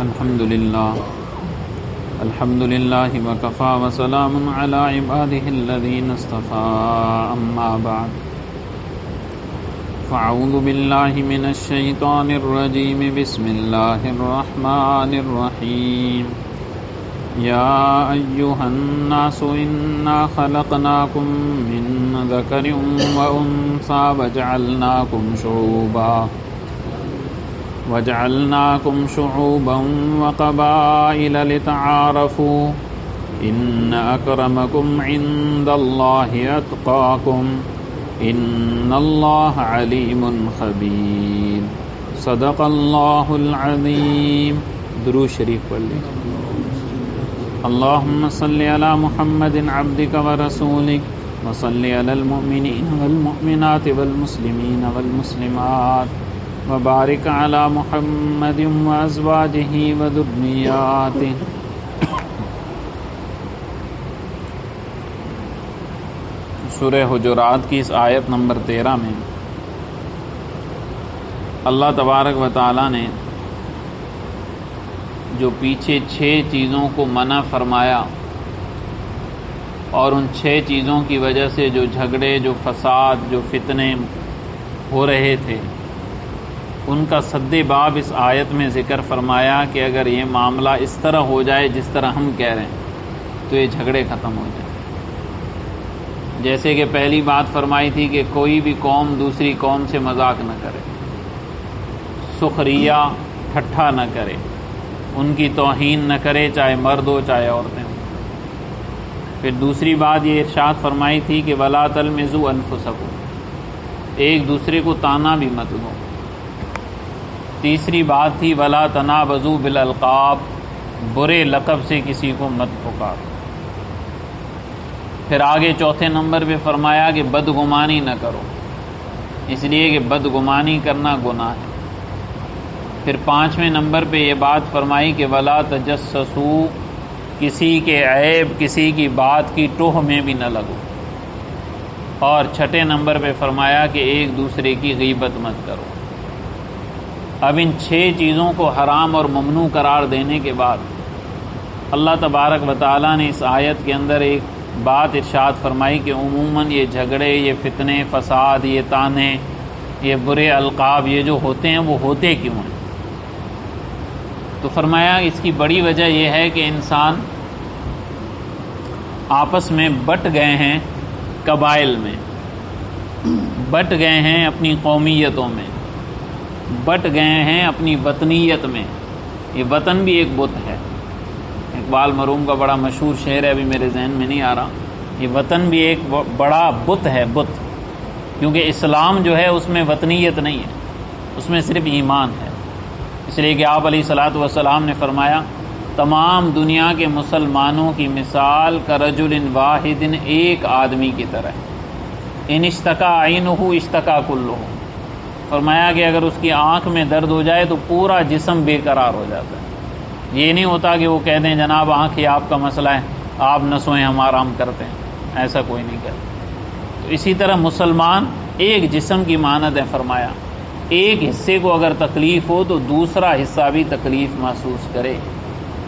الحمد لله وكفى وسلام على عباده الذين اصطفى أما بعد فأعوذ بالله من الشيطان الرجيم بسم الله الرحمن الرحيم يا أيها الناس إنا خلقناكم من ذكر وأنثى وجعلناكم شعوبا وقبائل لتعارفوا إن أكرمكم عند الله أتقاكم إن الله عليم خبير صدق الله العظيم. درود شریف پڑھ لیں. اللهم صل على محمد عبدك ورسولك وصل على المؤمنين والمؤمنات والمسلمين والمسلمات وبارك على محمد وأزواجه وذرياته. سورہ حجرات کی اس آیت نمبر 13 میں اللہ تبارک و تعالی نے جو پیچھے 6 چیزوں کو منع فرمایا اور ان 6 چیزوں کی وجہ سے جو جھگڑے، جو فساد، جو فتنے ہو رہے تھے، ان کا سد باب اس آیت میں ذکر فرمایا کہ اگر یہ معاملہ اس طرح ہو جائے جس طرح ہم کہہ رہے ہیں تو یہ جھگڑے ختم ہو جائیں. جیسے کہ پہلی بات فرمائی تھی کہ کوئی بھی قوم دوسری قوم سے مذاق نہ کرے، سخریہ ٹھٹھا نہ کرے، ان کی توہین نہ کرے، چاہے مرد ہو چاہے عورتیں ہوں. پھر دوسری بات یہ ارشاد فرمائی تھی کہ وَلَا تَلْمِزُوا أَنفُسَكُمْ، ایک دوسرے کو تانا بھی مت دو. تیسری بات تھی وَلَا تَنَابَزُوا بِالْأَلْقَابِ، برے لقب سے کسی کو مت پکارو. پھر آگے چوتھے نمبر پہ فرمایا کہ بدگمانی نہ کرو، اس لیے کہ بدگمانی کرنا گناہ ہے. پھر 5ویں نمبر پہ یہ بات فرمائی کہ وَلَا تَجَسَّسُوا، کسی کے عیب، کسی کی بات کی ٹوہ میں بھی نہ لگو. اور 6 نمبر پہ فرمایا کہ ایک دوسرے کی غیبت مت کرو. اب ان 6 چیزوں کو حرام اور ممنوع قرار دینے کے بعد اللہ تبارک و تعالیٰ نے اس آیت کے اندر ایک بات ارشاد فرمائی کہ عموماً یہ جھگڑے، یہ فتنے، فساد، یہ تانے، یہ برے القاب، یہ جو ہوتے ہیں وہ ہوتے کیوں ہیں؟ تو فرمایا اس کی بڑی وجہ یہ ہے کہ انسان آپس میں بٹ گئے ہیں، قبائل میں بٹ گئے ہیں، اپنی قومیتوں میں بٹ گئے ہیں، اپنی وطنیت میں. یہ وطن بھی ایک بت ہے. اقبال مرحوم کا بڑا مشہور شعر ہے، ابھی میرے ذہن میں نہیں آ رہا. یہ وطن بھی ایک بڑا بت ہے، بت، کیونکہ اسلام جو ہے اس میں وطنیت نہیں ہے، اس میں صرف ایمان ہے. اس لیے کہ آپ علیہ الصلوۃ والسلام نے فرمایا تمام دنیا کے مسلمانوں کی مثال کرجل واحد، ایک آدمی کی طرح ہے. ان اشتکا عینہ اشتکا کلہ، فرمایا کہ اگر اس کی آنکھ میں درد ہو جائے تو پورا جسم بے قرار ہو جاتا ہے. یہ نہیں ہوتا کہ وہ کہہ دیں جناب آنکھ ہی آپ کا مسئلہ ہے، آپ نہ سوئیں ہم آرام کرتے ہیں، ایسا کوئی نہیں کرتا. تو اسی طرح مسلمان ایک جسم کی مانند ہے. فرمایا ایک حصے کو اگر تکلیف ہو تو دوسرا حصہ بھی تکلیف محسوس کرے.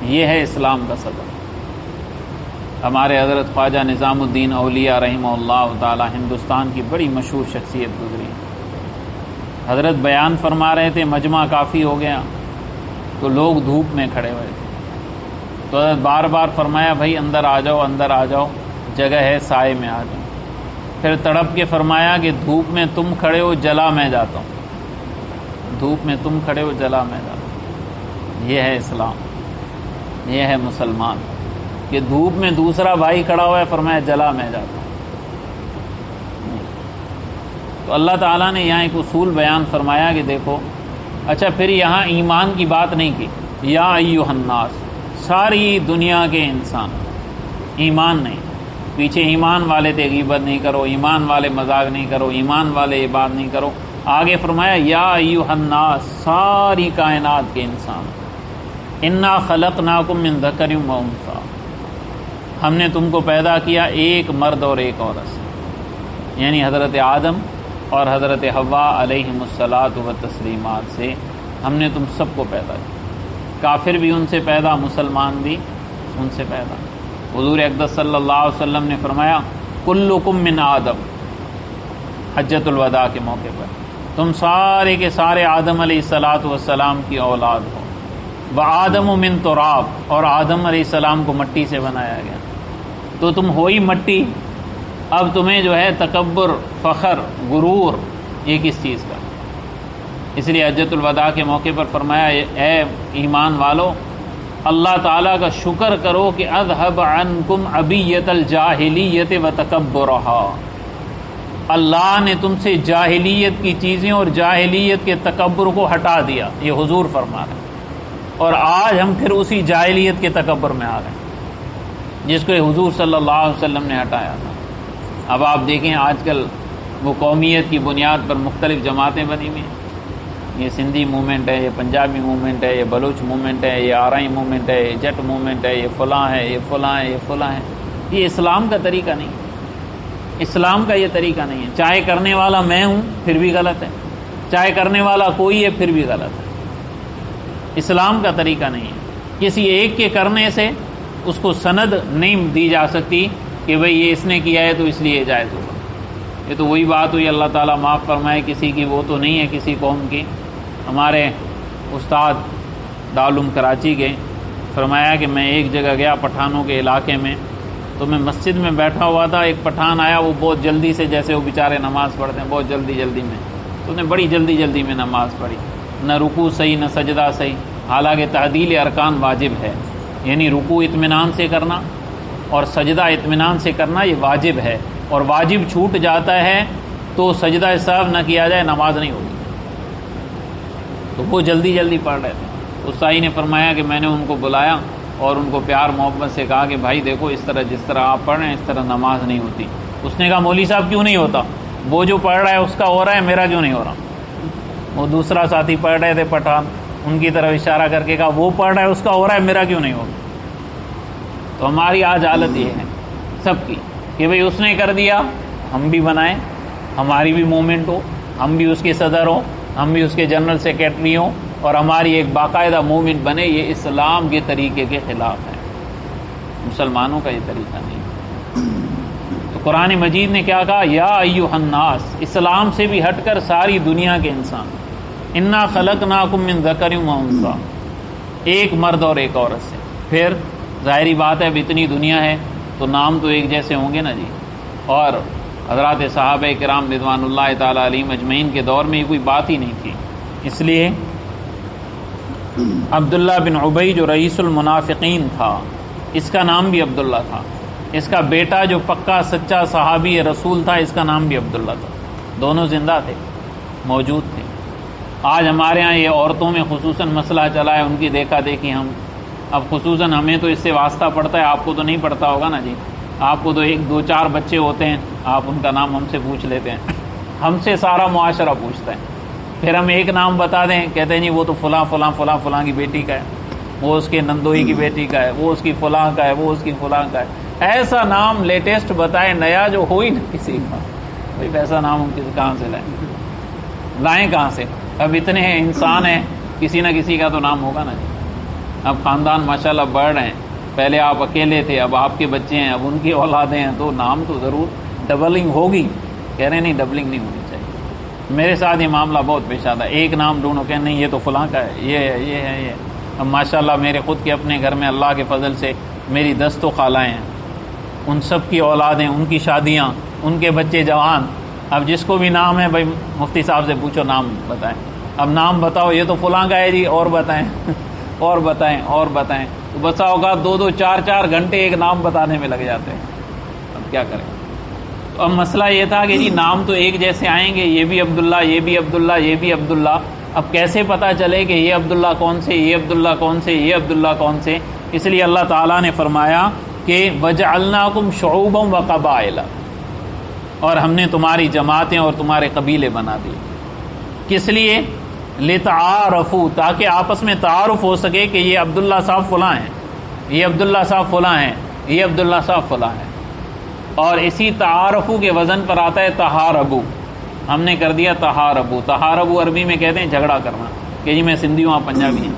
یہ ہے اسلام کا سبب. ہمارے حضرت خواجہ نظام الدین اولیاء رحمہ اللہ تعالی ہندوستان کی بڑی مشہور شخصیت گزری. حضرت بیان فرما رہے تھے، مجمع کافی ہو گیا تو لوگ دھوپ میں کھڑے ہوئے تھے. تو حضرت بار بار فرمایا بھائی اندر آ جاؤ، اندر آ جاؤ، جگہ ہے سائے میں آ جاؤ. پھر تڑپ کے فرمایا کہ دھوپ میں تم کھڑے ہو، جلا میں جاتا ہوں. دھوپ میں تم کھڑے ہو، جلا میں جاتا ہوں. یہ ہے اسلام، یہ ہے مسلمان کہ دھوپ میں دوسرا بھائی کھڑا ہوا ہے، فرمایا جلا میں جاتا ہوں. تو اللہ تعالیٰ نے یہاں ایک اصول بیان فرمایا کہ دیکھو، اچھا پھر یہاں ایمان کی بات نہیں کی. یا ایھا الناس، ساری دنیا کے انسان، ایمان نہیں. پیچھے ایمان والے تھے غیبت نہیں کرو، ایمان والے مذاق نہیں کرو، ایمان والے یہ بات نہیں کرو. آگے فرمایا یا ایھا الناس، ساری کائنات کے انسان. انا خلقناکم من ذکر و انثی، ہم نے تم کو پیدا کیا ایک مرد اور ایک عورت سے، یعنی حضرت آدم اور حضرت حوا علیہم الصلاۃ و تسلیمات سے ہم نے تم سب کو پیدا کیا. کافر بھی ان سے پیدا، مسلمان بھی ان سے پیدا۔ حضور اقدس صلی اللہ علیہ وسلم نے فرمایا کلکم من آدم، حجۃ الوداع کے موقع پر تم سارے کے سارے آدم علیہ الصلاۃ والسلام کی اولاد ہو، وآدم من تراب، اور آدم علیہ السلام کو مٹی سے بنایا گیا، تو تم ہو ہی مٹی، اب تمہیں جو ہے تکبر، فخر، غرور یہ کس چیز کا؟ اس لیے حجۃ الوداع کے موقع پر فرمایا اے ایمان والو، اللہ تعالیٰ کا شکر کرو کہ اذهب عنکم عبیۃ الجاہلیت وتکبرھا، اللہ نے تم سے جاہلیت کی چیزیں اور جاہلیت کے تکبر کو ہٹا دیا، یہ حضور فرما رہے ہیں، اور آج ہم پھر اسی جاہلیت کے تکبر میں آ گئے جس کو حضور صلی اللہ علیہ وسلم نے ہٹایا تھا۔ اب آپ دیکھیں آج کل وہ قومیت کی بنیاد پر مختلف جماعتیں بنی ہوئی ہیں، یہ سندھی موومنٹ ہے، یہ پنجابی موومنٹ ہے، یہ بلوچ موومنٹ ہے، یہ آرائی موومنٹ ہے، یہ جٹ موومنٹ ہے، یہ فلاں ہے، یہ فلاں ہے، یہ فلاں ہے۔ یہ اسلام کا طریقہ نہیں، اسلام کا یہ طریقہ نہیں ہے۔ چاہے کرنے والا میں ہوں پھر بھی غلط ہے، چاہے کرنے والا کوئی ہے پھر بھی غلط ہے۔ اسلام کا طریقہ نہیں ہے۔ کسی ایک کے کرنے سے اس کو سند نہیں دی جا سکتی کہ بھئی یہ اس نے کیا ہے تو اس لیے جائز ہوگا۔ یہ تو وہی بات ہوئی، اللہ تعالیٰ معاف فرمائے، کسی کی وہ تو نہیں ہے کسی قوم کی۔ ہمارے استاد دارالعلوم کراچی کے فرمایا کہ میں ایک جگہ گیا پٹھانوں کے علاقے میں، تو میں مسجد میں بیٹھا ہوا تھا، ایک پٹھان آیا، وہ بہت جلدی سے، جیسے وہ بیچارے نماز پڑھتے ہیں بہت جلدی جلدی میں، تو نے بڑی جلدی جلدی میں نماز پڑھی، نہ رکوع صحیح نہ سجدہ صحیح، حالانکہ تعدیل ارکان واجب ہے، یعنی رکوع اطمینان سے کرنا اور سجدہ اطمینان سے کرنا یہ واجب ہے، اور واجب چھوٹ جاتا ہے تو سجدہ سہو نہ کیا جائے نماز نہیں ہوگی۔ تو وہ جلدی جلدی پڑھ رہے تھے، استاذی نے فرمایا کہ میں نے ان کو بلایا اور ان کو پیار محبت سے کہا کہ بھائی دیکھو اس طرح جس طرح آپ پڑھ رہے ہیں اس طرح نماز نہیں ہوتی۔ اس نے کہا مولوی صاحب کیوں نہیں ہوتا؟ وہ جو پڑھ رہا ہے اس کا ہو رہا ہے، میرا کیوں نہیں ہو رہا؟ وہ دوسرا ساتھی پڑھ رہے تھے پٹھان، ان کی طرف اشارہ کر کے کہا وہ پڑھ رہا ہے اس کا ہو رہا ہے، میرا کیوں نہیں ہوگا؟ تو ہماری آج حالت یہ ہے سب کی کہ بھئی اس نے کر دیا ہم بھی بنائیں، ہماری بھی موومنٹ ہو، ہم بھی اس کے صدر ہوں، ہم بھی اس کے جنرل سیکریٹری ہوں، اور ہماری ایک باقاعدہ موومنٹ بنے۔ یہ اسلام کے طریقے کے خلاف ہے، مسلمانوں کا یہ طریقہ نہیں۔ تو قرآن مجید نے کیا کہا؟ یا ایھا الناس، اسلام سے بھی ہٹ کر ساری دنیا کے انسان، انا خلقناکم من ذکر و انثی، ایک مرد اور ایک عورت سے۔ پھر ظاہری بات ہے اب اتنی دنیا ہے تو نام تو ایک جیسے ہوں گے نا جی، اور حضرات صحابہ کرام رضوان اللہ تعالی علیہم اجمعین کے دور میں یہ کوئی بات ہی نہیں تھی۔ اس لیے عبداللہ بن ابی جو رئیس المنافقین تھا، اس کا نام بھی عبداللہ تھا، اس کا بیٹا جو پکا سچا صحابی رسول تھا اس کا نام بھی عبداللہ تھا، دونوں زندہ تھے، موجود تھے۔ آج ہمارے ہاں یہ عورتوں میں خصوصاً مسئلہ چلا ہے، ان کی دیکھا دیکھی ہم، اب خصوصاً ہمیں تو اس سے واسطہ پڑتا ہے، آپ کو تو نہیں پڑتا ہوگا نا جی، آپ کو تو 1 2 4 بچے ہوتے ہیں، آپ ان کا نام ہم سے پوچھ لیتے ہیں، ہم سے سارا معاشرہ پوچھتا ہے، پھر ہم ایک نام بتا دیں کہتے ہیں جی وہ تو فلاں فلاں فلاں فلاں کی بیٹی کا ہے، وہ اس کے نندوئی کی بیٹی کا ہے، وہ اس کی فلاں کا ہے، وہ اس کی فلاں کا ہے۔ ایسا نام لیٹسٹ بتائے نیا جو ہو ہی نہ کسی کا، بھائی ویسا نام ہم کہاں سے لائیں کہاں سے؟ اب اتنے انسان ہیں، کسی نہ کسی کا تو نام ہوگا نا جی۔ اب خاندان ماشاءاللہ بڑھ رہے ہیں، پہلے آپ اکیلے تھے، اب آپ کے بچے ہیں، اب ان کی اولادیں ہیں، تو نام تو ضرور ڈبلنگ ہوگی۔ کہہ رہے نہیں ڈبلنگ نہیں ہونی چاہیے۔ میرے ساتھ یہ معاملہ بہت پیش آتا ہے، ایک نام ڈھونڈو کہ نہیں یہ تو فلاں کا ہے، یہ ہے یہ ہے یہ۔ اب ماشاءاللہ میرے خود کے اپنے گھر میں اللہ کے فضل سے میری 10 تو خالائیں ہیں، ان سب کی اولادیں، ان کی شادیاں، ان کے بچے جوان۔ اب جس کو بھی نام ہے بھائی مفتی صاحب سے پوچھو نام بتائیں، اب نام بتاؤ یہ تو فلاں کا ہے جی، اور بتائیں اور بتائیں اور بتائیں، تو بسا ہوگا 2 2 4 4 گھنٹے ایک نام بتانے میں لگ جاتے ہیں۔ اب کیا کریں؟ تو اب مسئلہ یہ تھا کہ جی نام تو ایک جیسے آئیں گے، یہ بھی عبداللہ، یہ بھی عبداللہ، یہ بھی عبداللہ، اب کیسے پتہ چلے کہ یہ عبداللہ کون سے، یہ عبداللہ کون سے، یہ عبداللہ کون سے؟ اس لیے اللہ تعالیٰ نے فرمایا کہ وَجَعَلْنَاكُمْ شُعُوبًا وَقَبَائِلَ، اور ہم نے تمہاری جماعتیں اور تمہارے قبیلے بنا دیے۔ کس لیے؟ لِتَعَارَفُوا، تاکہ آپس میں تعارف ہو سکے کہ یہ عبداللہ صاحب فلاں ہیں، یہ عبداللہ صاحب فلاں ہیں، یہ عبداللہ صاحب فلاں ہیں۔ اور اسی تعارفو کے وزن پر آتا ہے تحاربو، ہم نے کر دیا تحاربو۔ تحاربو عربی میں کہتے ہیں جھگڑا کرنا، کہ جی میں سندھی ہوں آپ پنجابی ہیں،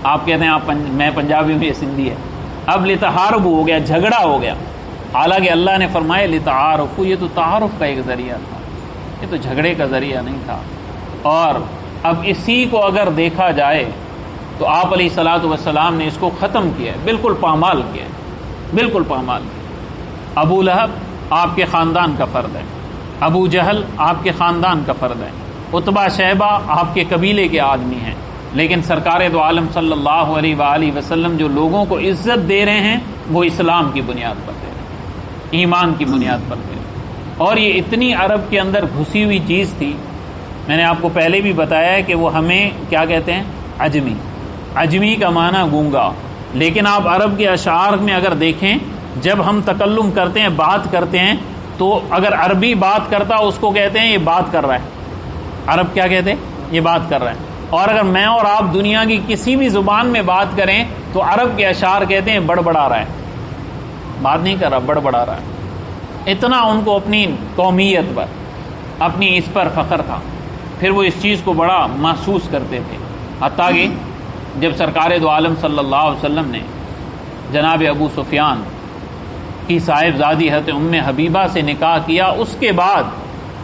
آپ کہتے ہیں میں پنجابی ہوں، یہ سندھی ہے. اب لتعارفوا ہو گیا، جھگڑا ہو گیا. حالانکہ اللہ نے فرمایا لتعارفوا، یہ تو تعارف کا ایک ذریعہ تھا، یہ تو جھگڑے کا ذریعہ نہیں تھا. اور اب اسی کو اگر دیکھا جائے تو آپ علیہ الصلوۃ والسلام نے اس کو ختم کیا ہے، بالکل پامال کیا ہے، بالکل پامال کیا. ابو لہب آپ کے خاندان کا فرد ہے، ابو جہل آپ کے خاندان کا فرد ہے، عتبہ شیبہ آپ کے قبیلے کے آدمی ہیں، لیکن سرکار دو عالم صلی اللہ علیہ وآلہ وسلم جو لوگوں کو عزت دے رہے ہیں وہ اسلام کی بنیاد پر دے رہے ہیں، ایمان کی بنیاد پر دے رہے ہیں. اور یہ اتنی عرب کے اندر گھسی ہوئی چیز تھی. میں نے آپ کو پہلے بھی بتایا ہے کہ وہ ہمیں کیا کہتے ہیں؟ عجمی. عجمی کا معنی گونگا. لیکن آپ عرب کے اشعار میں اگر دیکھیں، جب ہم تکلم کرتے ہیں، بات کرتے ہیں، تو اگر عربی بات کرتا اس کو کہتے ہیں یہ بات کر رہا ہے. عرب کیا کہتے ہیں؟ یہ بات کر رہا ہے. اور اگر میں اور آپ دنیا کی کسی بھی زبان میں بات کریں تو عرب کے اشعار کہتے ہیں بڑبڑا رہا ہے، بات نہیں کر رہا، بڑبڑا رہا ہے. اتنا ان کو اپنی قومیت پر، اپنی اس پر فخر تھا. پھر وہ اس چیز کو بڑا محسوس کرتے تھے. حتیٰ کہ جب سرکار دو عالم صلی اللہ علیہ وسلم نے جناب ابو سفیان کی صاحبزادی حضرت ام حبیبہ سے نکاح کیا، اس کے بعد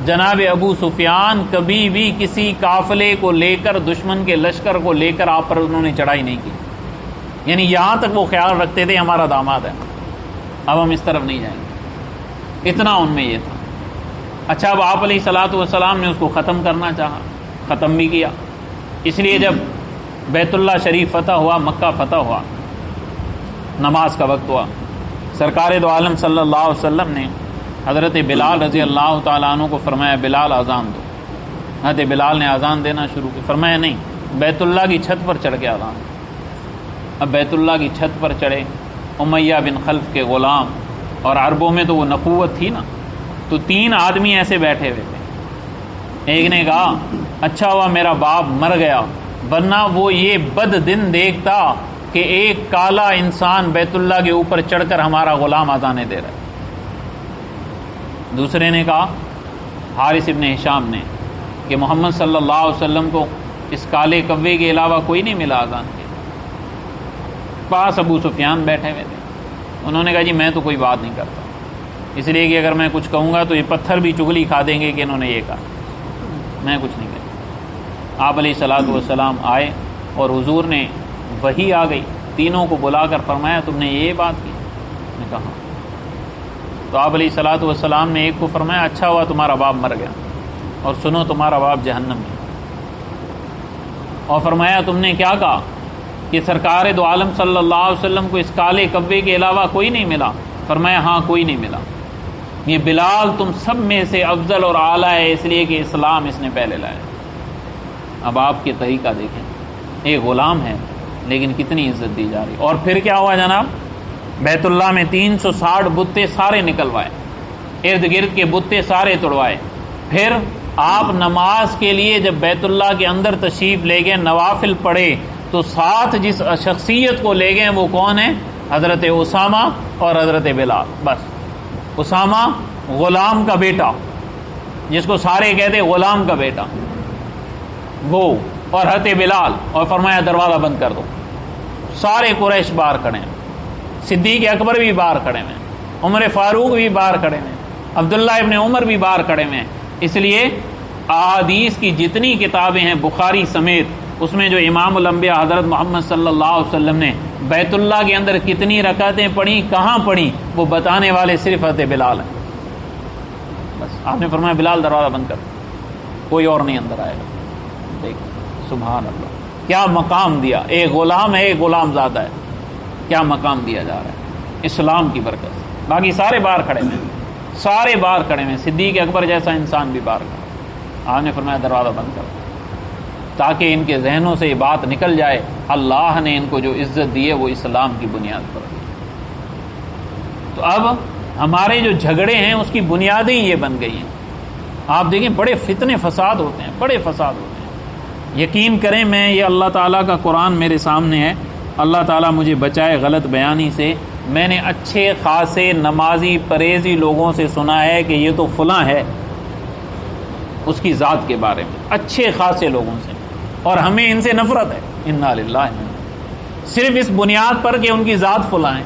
جناب ابو سفیان کبھی بھی کسی قافلے کو لے کر، دشمن کے لشکر کو لے کر آپ پر انہوں نے چڑھائی نہیں کی. یعنی یہاں تک وہ خیال رکھتے تھے ہمارا داماد ہے، اب ہم اس طرف نہیں جائیں گے. اتنا ان میں یہ تھا. اچھا، اب آپ علیہ الصلوۃ والسلام نے اس کو ختم کرنا چاہا، ختم بھی کیا. اس لیے جب بیت اللہ شریف فتح ہوا، مکہ فتح ہوا، نماز کا وقت ہوا، سرکار دو عالم صلی اللہ علیہ وسلم نے حضرت بلال رضی اللہ تعالیٰ عنہ کو فرمایا بلال اذان دو. حضرت بلال نے اذان دینا شروع کی. فرمایا نہیں، بیت اللہ کی چھت پر چڑھ کے اذان. اب بیت اللہ کی چھت پر چڑھے، امیہ بن خلف کے غلام، اور عربوں میں تو وہ نبوت تھی نا، تو 3 آدمی ایسے بیٹھے ہوئے تھے. ایک نے کہا اچھا ہوا میرا باپ مر گیا، ورنہ وہ یہ بد دن دیکھتا کہ ایک کالا انسان بیت اللہ کے اوپر چڑھ کر ہمارا غلام اذانے دے رہا ہے. دوسرے نے کہا، حارث ابن ہشام نے، کہ محمد صلی اللہ علیہ وسلم کو اس کالے کوے کے علاوہ کوئی نہیں ملا اذان کے. پاس ابو سفیان بیٹھے ہوئے تھے. انہوں نے کہا جی میں تو کوئی بات نہیں کرتا، اس لیے کہ اگر میں کچھ کہوں گا تو یہ پتھر بھی چگلی کھا دیں گے کہ انہوں نے یہ کہا، میں کچھ نہیں کہتا. آپ علیہ الصلوۃ والسلام آئے اور حضور نے وحی آ گئی، تینوں کو بلا کر فرمایا تم نے یہ بات کی؟ نے کہا. تو آپ علیہ الصلوۃ والسلام نے ایک کو فرمایا اچھا ہوا تمہارا باپ مر گیا، اور سنو تمہارا باپ جہنم میں. اور فرمایا تم نے کیا کہا کہ سرکار دو عالم صلی اللہ علیہ وسلم کو اس کالے کوے کے علاوہ کوئی نہیں ملا؟ فرمایا ہاں کوئی نہیں ملا. یہ بلال تم سب میں سے افضل اور اعلیٰ ہے، اس لیے کہ اسلام اس نے پہلے لایا. اب آپ کے طریقہ دیکھیں، ایک غلام ہے لیکن کتنی عزت دی جا رہی. اور پھر کیا ہوا جناب؟ بیت اللہ میں 360 بتیں سارے نکلوائے، ارد گرد کے بتیں سارے توڑوائے. پھر آپ نماز کے لیے جب بیت اللہ کے اندر تشریف لے گئے، نوافل پڑھے، تو ساتھ جس شخصیت کو لے گئے وہ کون ہے؟ حضرت اسامہ اور حضرت بلال. بس اسامہ غلام کا بیٹا، جس کو سارے کہتے غلام کا بیٹا، وہ، اور حضرت بلال. اور فرمایا دروازہ بند کر دو. سارے قریش باہر کھڑے ہیں، صدیق اکبر بھی باہر کھڑے ہیں، عمر فاروق بھی باہر کھڑے ہیں، عبداللہ ابن عمر بھی باہر کھڑے ہیں. اس لیے احادیث کی جتنی کتابیں ہیں بخاری سمیت، اس میں جو امام الانبیاء حضرت محمد صلی اللہ علیہ وسلم نے بیت اللہ کے اندر کتنی رکعتیں پڑھی، کہاں پڑھی، وہ بتانے والے صرف حضرت بلال ہیں. بس آپ نے فرمایا بلال دروازہ بند کر، کوئی اور نہیں اندر آئے گا. دیکھ سبحان اللہ، کیا مقام دیا. ایک غلام ہے، ایک غلام زادہ ہے، کیا مقام دیا جا رہا ہے اسلام کی برکت سے. باقی سارے باہر کھڑے ہیں، سارے باہر کھڑے ہیں، صدیق اکبر جیسا انسان بھی باہر کھڑا. آپ نے فرمایا دروازہ بند کر، تاکہ ان کے ذہنوں سے یہ بات نکل جائے اللہ نے ان کو جو عزت دی ہے وہ اسلام کی بنیاد پر دی. تو اب ہمارے جو جھگڑے ہیں اس کی بنیادیں یہ بن گئی ہیں. آپ دیکھیں بڑے فتنے فساد ہوتے ہیں، بڑے فساد ہوتے ہیں. یقین کریں، میں یہ اللہ تعالیٰ کا قرآن میرے سامنے ہے، اللہ تعالیٰ مجھے بچائے غلط بیانی سے. میں نے اچھے خاصے نمازی پرہیزی لوگوں سے سنا ہے کہ یہ تو فلاں ہے، اس کی ذات کے بارے میں، اچھے خاصے لوگوں سے، اور ہمیں ان سے نفرت ہے. انا للہ. صرف اس بنیاد پر کہ ان کی ذات فلاں ہے،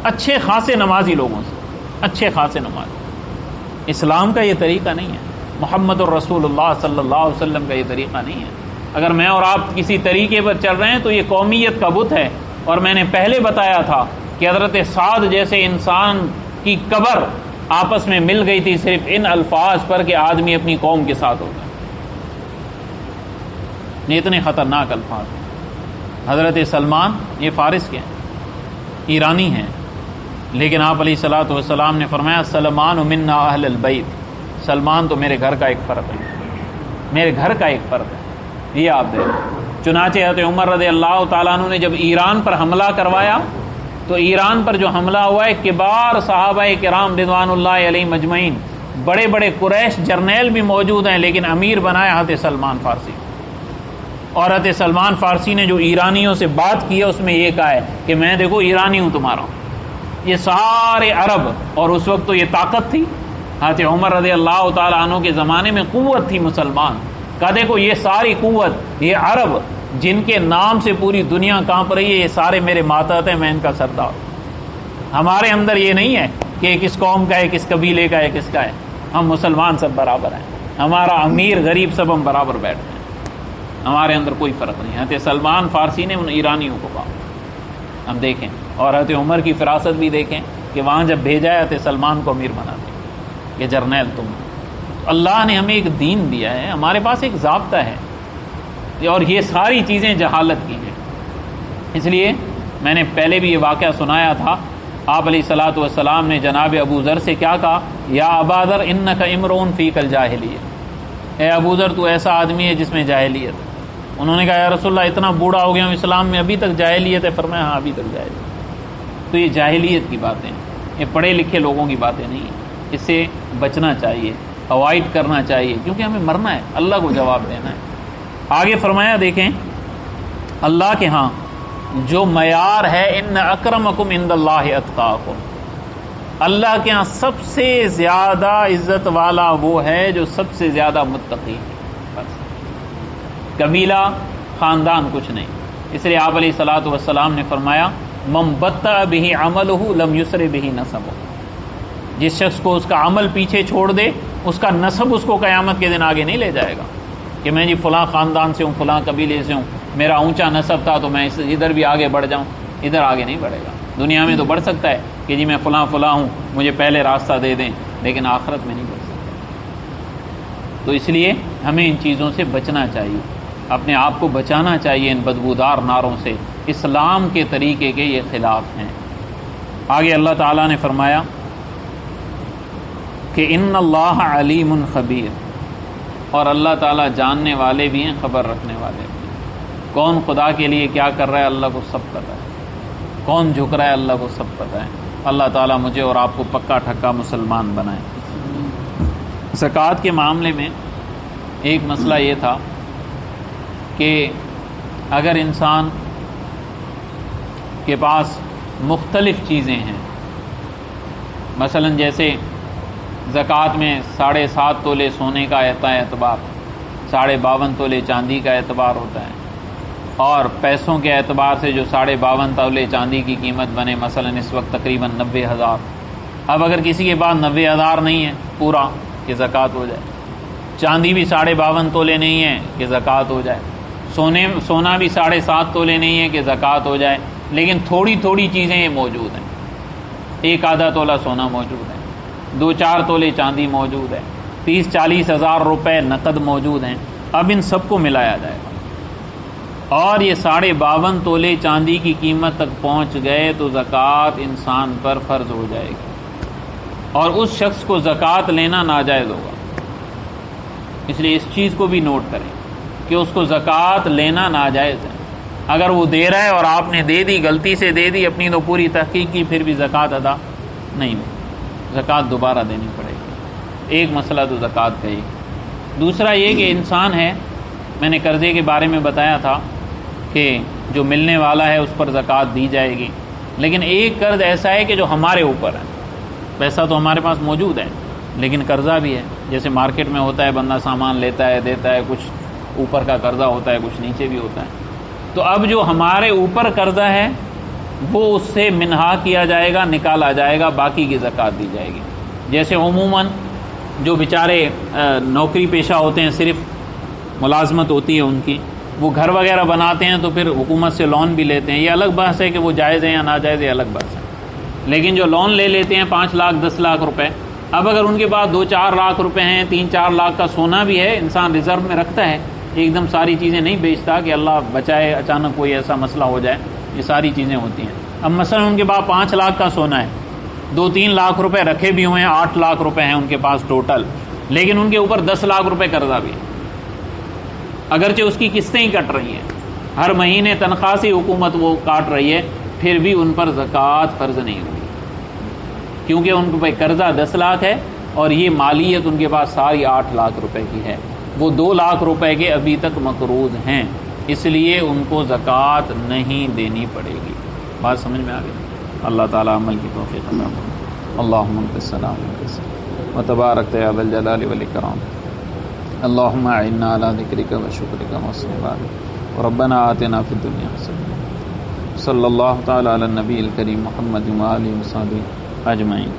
اچھے خاصے نمازی لوگوں سے، اچھے خاصے نمازی۔ اسلام کا یہ طریقہ نہیں ہے، محمد الرسول اللہ صلی اللہ علیہ وسلم کا یہ طریقہ نہیں ہے۔ اگر میں اور آپ کسی طریقے پر چل رہے ہیں تو یہ قومیت کا بت ہے۔ اور میں نے پہلے بتایا تھا کہ حضرت سعد جیسے انسان کی قبر آپس میں مل گئی تھی صرف ان الفاظ پر کہ آدمی اپنی قوم کے ساتھ ہوگا۔ یہ اتنے خطرناک الفاظ ہیں۔ حضرت سلمان یہ فارس کے ہیں، ایرانی ہیں، لیکن آپ علیہ الصلوۃ والسلام نے فرمایا سلمان منا اہل البیت، سلمان تو میرے گھر کا ایک فرد ہے، میرے گھر کا ایک فرد ہے۔ یہ آپ دیکھیں، چنانچہ حضرت عمر رضی اللہ تعالیٰ عنہ نے جب ایران پر حملہ کروایا تو ایران پر جو حملہ ہوا ہے، کبار صحابہ کرام رضوان اللہ علیہ مجمعین، بڑے بڑے قریش جرنیل بھی موجود ہیں، لیکن امیر بنایا حضرت سلمان فارسی۔ اور حضرت سلمان فارسی نے جو ایرانیوں سے بات کی ہے اس میں یہ کہا ہے کہ میں دیکھو ایرانی ہوں تمہارا۔ یہ سارے عرب، اور اس وقت تو یہ طاقت تھی، حضرت عمر رضی اللہ تعالیٰ عنہ کے زمانے میں قوت تھی مسلمان، کہا دیکھو یہ ساری قوت، یہ عرب جن کے نام سے پوری دنیا کانپ رہی ہے، یہ سارے میرے ماتحت ہیں، میں ان کا سردار ہوں۔ ہمارے اندر یہ نہیں ہے کہ کس قوم کا ہے، کس قبیلے کا ہے، کس کا ہے، ہم مسلمان سب برابر ہیں، ہمارا امیر غریب سب ہم برابر بیٹھتے ہیں، ہمارے اندر کوئی فرق نہیں ہے۔ حضرت سلمان فارسی نے ان ایرانیوں کو کہا، ہم دیکھیں، اور حضرت عمر کی فراست بھی دیکھیں کہ وہاں جب بھیجا ہے حضرت سلمان کو امیر بنا دیں کہ جرنیل تم۔ اللہ نے ہمیں ایک دین دیا ہے، ہمارے پاس ایک ضابطہ ہے، اور یہ ساری چیزیں جہالت کی ہیں۔ اس لیے میں نے پہلے بھی یہ واقعہ سنایا تھا، آپ علیہ الصلوۃ والسلام نے جناب ابو ذر سے کیا کہا، یا ابا ذر انک امرؤ فیک الجاہلیہ، اے ابو ذر تو ایسا آدمی ہے جس میں جاہلیت ہے۔ انہوں نے کہا یا رسول اللہ اتنا بوڑھا ہو گیا ہوں، اسلام میں ابھی تک جاہلیت ہے؟ فرمایا ہاں ابھی تک جاہلیت۔ تو یہ جاہلیت کی باتیں ہیں، یہ پڑھے لکھے لوگوں کی باتیں نہیں ہیں، اس سے بچنا چاہیے، اوائڈ کرنا چاہیے، کیونکہ ہمیں مرنا ہے، اللہ کو جواب دینا ہے۔ آگے فرمایا دیکھیں، اللہ کے ہاں جو معیار ہے، ان اکرمکم عند اللہ اتقاکم، اللہ کے ہاں سب سے زیادہ عزت والا وہ ہے جو سب سے زیادہ متقی ہے۔ بس قبیلہ خاندان کچھ نہیں۔ اس لیے آپ علیہ الصلوۃ والسلام نے فرمایا من بطأ به عملہ لم یسر به نسبہ، جس شخص کو اس کا عمل پیچھے چھوڑ دے اس کا نسب اس کو قیامت کے دن آگے نہیں لے جائے گا کہ میں جی فلاں خاندان سے ہوں، فلاں قبیلے سے ہوں، میرا اونچا نسب تھا تو میں ادھر بھی آگے بڑھ جاؤں، ادھر آگے نہیں بڑھے گا۔ دنیا میں تو بڑھ سکتا ہے کہ جی میں فلاں فلاں ہوں، مجھے پہلے راستہ دے دیں، لیکن آخرت میں نہیں بڑھ سکتا۔ تو اس لیے ہمیں ان چیزوں سے بچنا چاہیے، اپنے آپ کو بچانا چاہیے ان بدبودار ناروں سے، اسلام کے طریقے کے یہ خلاف ہیں۔ آگے اللہ تعالیٰ نے فرمایا کہ ان اللہ علیم خبیر، اور اللہ تعالیٰ جاننے والے بھی ہیں، خبر رکھنے والے بھی ہیں۔ کون خدا کے لیے کیا کر رہا ہے اللہ کو سب پتہ ہے، کون جھک رہا ہے اللہ کو سب پتہ ہے۔ اللہ تعالیٰ مجھے اور آپ کو پکا ٹھکا مسلمان بنائے۔ زکوٰۃ کے معاملے میں ایک مسئلہ یہ تھا کہ اگر انسان کے پاس مختلف چیزیں ہیں، مثلا جیسے زکوٰۃ میں 7.5 تولے سونے کا اعتبار، 52.5 تولے چاندی کا اعتبار ہوتا ہے، اور پیسوں کے اعتبار سے جو 52.5 تولے چاندی کی قیمت بنے، مثلا اس وقت تقریباً 90,000۔ اب اگر کسی کے پاس 90,000 نہیں ہے پورا کہ زکوٰۃ ہو جائے، چاندی بھی 52.5 تولے نہیں ہے کہ زکوٰۃ ہو جائے، سونا بھی 7.5 تولے نہیں ہے کہ زکوٰۃ ہو جائے، لیکن تھوڑی تھوڑی چیزیں یہ موجود ہیں، 1-آدھا تولہ سونا موجود ہے، 2-4 تولے چاندی موجود ہے، 30-40 ہزار روپے نقد موجود ہیں۔ اب ان سب کو ملایا جائے گا اور یہ 52.5 تولے چاندی کی قیمت تک پہنچ گئے تو زکوٰۃ انسان پر فرض ہو جائے گی، اور اس شخص کو زکوٰۃ لینا ناجائز ہوگا۔ اس لیے اس چیز کو بھی نوٹ کریں کہ اس کو زکوٰۃ لینا ناجائز ہے۔ اگر وہ دے رہا ہے اور آپ نے دے دی، غلطی سے دے دی، اپنی تو پوری تحقیق کی، پھر بھی زکوٰۃ ادا نہیں ہوئی، زکوٰۃ دوبارہ دینی پڑے گی۔ ایک مسئلہ تو زکوٰۃ کا ہی۔ دوسرا یہ کہ انسان ہے، میں نے قرضے کے بارے میں بتایا تھا کہ جو ملنے والا ہے اس پر زکوٰۃ دی جائے گی، لیکن ایک قرض ایسا ہے کہ جو ہمارے اوپر ہے، پیسہ تو ہمارے پاس موجود ہے لیکن قرضہ بھی ہے، جیسے مارکیٹ میں ہوتا ہے، بندہ سامان لیتا ہے دیتا ہے، کچھ اوپر کا قرضہ ہوتا ہے، کچھ نیچے بھی ہوتا ہے۔ تو اب جو ہمارے اوپر قرضہ ہے وہ اس سے منہا کیا جائے گا، نکالا جائے گا، باقی کی زکوٰۃ دی جائے گی۔ جیسے عموماً جو بیچارے نوکری پیشہ ہوتے ہیں، صرف ملازمت ہوتی ہے ان کی، وہ گھر وغیرہ بناتے ہیں تو پھر حکومت سے لون بھی لیتے ہیں۔ یہ الگ بحث ہے کہ وہ جائز ہے یا ناجائز، یہ الگ بحث ہے۔ لیکن جو لون لے لیتے ہیں 5 لاکھ 10 لاکھ روپے، اب اگر ان کے پاس 2-4 لاکھ روپے ہیں، 3-4 لاکھ کا سونا بھی ہے، انسان ریزرو میں رکھتا ہے، ایک دم ساری چیزیں نہیں بیچتا کہ اللہ بچائے اچانک کوئی ایسا مسئلہ ہو جائے، یہ ساری چیزیں ہوتی ہیں۔ اب مثلا ان کے پاس 5 لاکھ کا سونا ہے، 2-3 لاکھ روپے رکھے بھی ہوئے ہیں، 8 لاکھ روپے ہیں ان کے پاس ٹوٹل، لیکن ان کے اوپر 10 لاکھ روپے قرضہ بھی ہے، اگرچہ اس کی قسطیں ہی کٹ رہی ہیں، ہر مہینے تنخواہ سے حکومت وہ کاٹ رہی ہے، پھر بھی ان پر زکوٰۃ فرض نہیں ہوگی، کیونکہ ان کو قرضہ 10 لاکھ ہے اور یہ مالیت ان کے پاس ساری 8 لاکھ روپے کی ہے، وہ 2 لاکھ روپے کے ابھی تک مقروض ہیں، اس لیے ان کو زکوٰۃ نہیں دینی پڑے گی۔ بات سمجھ میں آ گئی؟ اللہ تعالیٰ عمل کی توفیق عطا فرمائے۔ اللہم انت السلام و تبارک یا ذا الجلال والاکرام، اللہم اعنا علی ذکرک و شکرک و حسن عبادتک، ربنا آتنا فی الدنیا حسنۃ، صلی اللہ تعالی علی النبی الکریم محمد و آلہ و صحبہ اجمعین۔